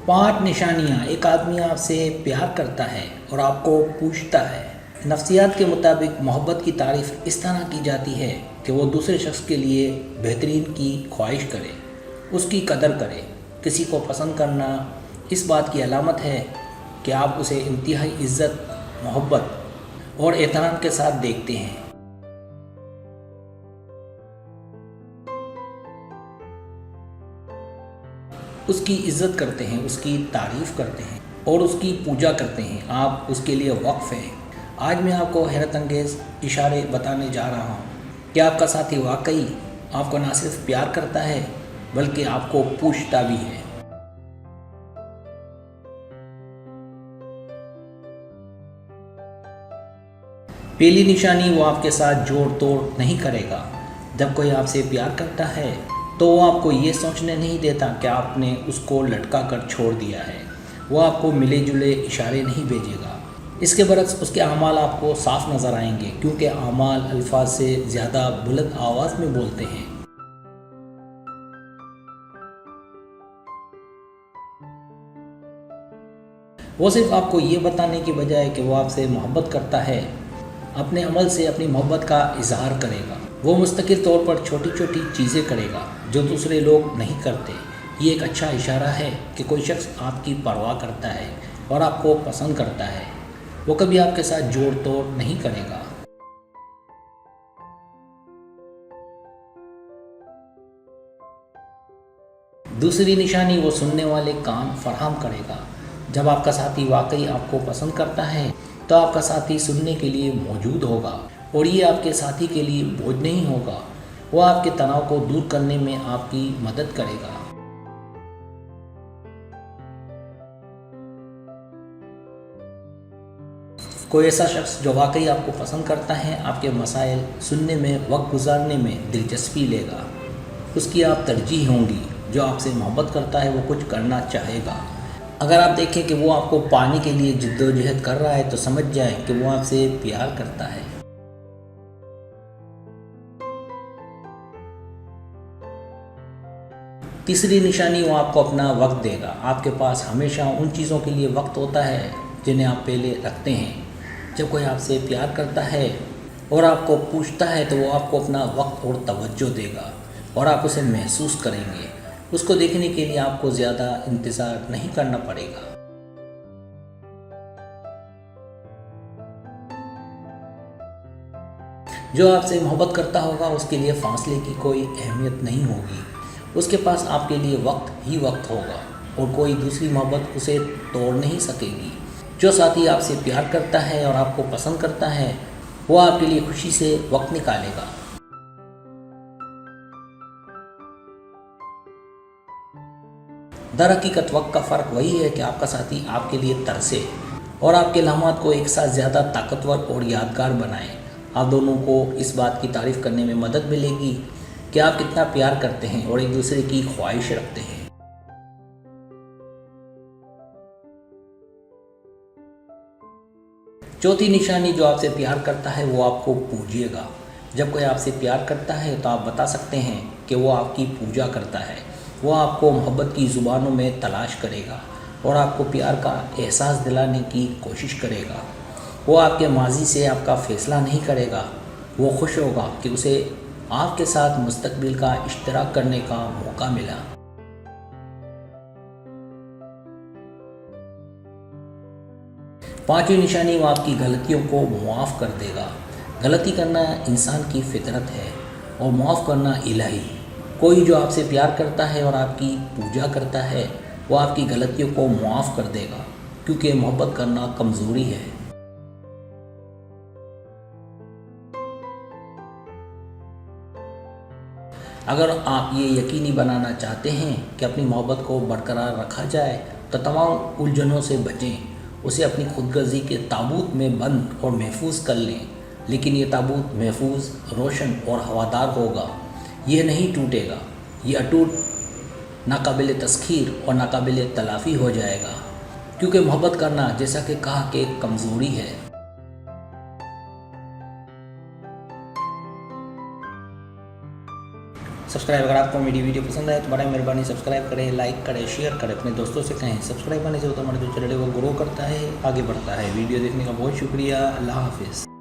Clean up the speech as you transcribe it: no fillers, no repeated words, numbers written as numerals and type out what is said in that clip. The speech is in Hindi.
5 निशानियाँ एक आदमी आपसे प्यार करता है और आपको पूछता है। नफ्सियात के मुताबिक मोहब्बत की तारीफ़ इस तरह की जाती है कि वो दूसरे शख्स के लिए बेहतरीन की ख्वाहिश करे, उसकी कदर करे। किसी को पसंद करना इस बात की अलामत है कि आप उसे इंतहाई इज़्ज़त, मोहब्बत और एहतराम के साथ देखते हैं। उसकी इज़्ज़त करते हैं, उसकी तारीफ़ करते हैं और उसकी पूजा करते हैं। आप उसके लिए वक्फ़ हैं। आज मैं आपको हैरत अंगेज़ इशारे बताने जा रहा हूँ कि आपका साथी वाकई आपको ना सिर्फ प्यार करता है बल्कि आपको पूछता भी है। पहली निशानी, वो आपके साथ जोड़ तोड़ नहीं करेगा। जब कोई आपसे प्यार करता है तो वो आपको ये सोचने नहीं देता कि आपने उसको लटका कर छोड़ दिया है। वो आपको मिले जुले इशारे नहीं भेजेगा। इसके बरक्स उसके अमाल आपको साफ नज़र आएंगे, क्योंकि अमाल अल्फाज से ज़्यादा बुलंद आवाज़ में बोलते हैं। वो सिर्फ आपको ये बताने की बजाय कि वो आपसे मोहब्बत करता है, अपने अमल से अपनी मोहब्बत का इजहार करेगा। वो मुस्तकिल तौर पर छोटी छोटी चीज़ें करेगा जो दूसरे लोग नहीं करते। ये एक अच्छा इशारा है कि कोई शख्स आपकी परवाह करता है और आपको पसंद करता है। वो कभी आपके साथ जोड़ तोड़ नहीं करेगा। दूसरी निशानी, वो सुनने वाले कान फराहम करेगा। जब आपका साथी वाकई आपको पसंद करता है तो आपका साथी सुनने के लिए मौजूद होगा और ये आपके साथी के लिए बोझ नहीं होगा। वो आपके तनाव को दूर करने में आपकी मदद करेगा। कोई ऐसा शख्स जो वाकई आपको पसंद करता है आपके मसाइल सुनने में, वक्त गुजारने में दिलचस्पी लेगा। उसकी आप तरजीह होंगी। जो आपसे मोहब्बत करता है वो कुछ करना चाहेगा। अगर आप देखें कि वो आपको पाने के लिए जिद्दोजहद कर रहा है तो समझ जाएं कि वो आपसे प्यार करता है। तीसरी निशानी, वो आपको अपना वक्त देगा। आपके पास हमेशा उन चीज़ों के लिए वक्त होता है जिन्हें आप पहले रखते हैं। जब कोई आपसे प्यार करता है और आपको पूछता है तो वो आपको अपना वक्त और तवज्जो देगा और आप उसे महसूस करेंगे। उसको देखने के लिए आपको ज़्यादा इंतज़ार नहीं करना पड़ेगा। जो आपसे मोहब्बत करता होगा उसके लिए फासले की कोई अहमियत नहीं होगी। उसके पास आपके लिए वक्त ही वक्त होगा और कोई दूसरी मोहब्बत उसे तोड़ नहीं सकेगी। जो साथी आपसे प्यार करता है और आपको पसंद करता है वो आपके लिए खुशी से वक्त निकालेगा। दर हकीकत वक्त का फ़र्क वही है कि आपका साथी आपके लिए तरसे और आपके लम्हात को एक साथ ज़्यादा ताकतवर और यादगार बनाए। आप दोनों को इस बात की तारीफ़ करने में मदद मिलेगी कि आप कितना प्यार करते हैं और एक दूसरे की ख्वाहिश रखते हैं। चौथी निशानी, जो आपसे प्यार करता है वो आपको पूजिएगा। जब कोई आपसे प्यार करता है तो आप बता सकते हैं कि वो आपकी पूजा करता है। वो आपको मोहब्बत की ज़ुबानों में तलाश करेगा और आपको प्यार का एहसास दिलाने की कोशिश करेगा। वो आपके माजी से आपका फ़ैसला नहीं करेगा। वो खुश होगा कि उसे आपके साथ मुस्तकबिल का इश्तराक करने का मौका मिला। पांचवी निशानी, वो आपकी गलतियों को मुआफ़ कर देगा। गलती करना इंसान की फितरत है और मुआफ़ करना इलाही। कोई जो आपसे प्यार करता है और आपकी पूजा करता है वो आपकी गलतियों को मुआफ़ कर देगा, क्योंकि मोहब्बत करना कमज़ोरी है। अगर आप ये यकीनी बनाना चाहते हैं कि अपनी मोहब्बत को बरकरार रखा जाए तो तमाम उलझनों से बचें। उसे अपनी खुदगर्जी के ताबूत में बंद और महफूज कर लें, लेकिन ये ताबूत महफूज, रोशन और हवादार होगा। ये नहीं टूटेगा। ये अटूट, नाकाबिल तस्खीर और नाकाबिल तलाफ़ी हो जाएगा, क्योंकि मोहब्बत करना, जैसा कि कहा, कि एक कमज़ोरी है। सब्सक्राइब, अगर आपको मेरी वीडियो पसंद आए तो बड़ा मेहरबानी सब्सक्राइब करें, लाइक करें, शेयर करें, अपने दोस्तों से कहें। सब्सक्राइब करने से होता हमारा जो चैनल है वो ग्रो करता है, आगे बढ़ता है। वीडियो देखने का बहुत शुक्रिया। अल्लाह हाफिज़।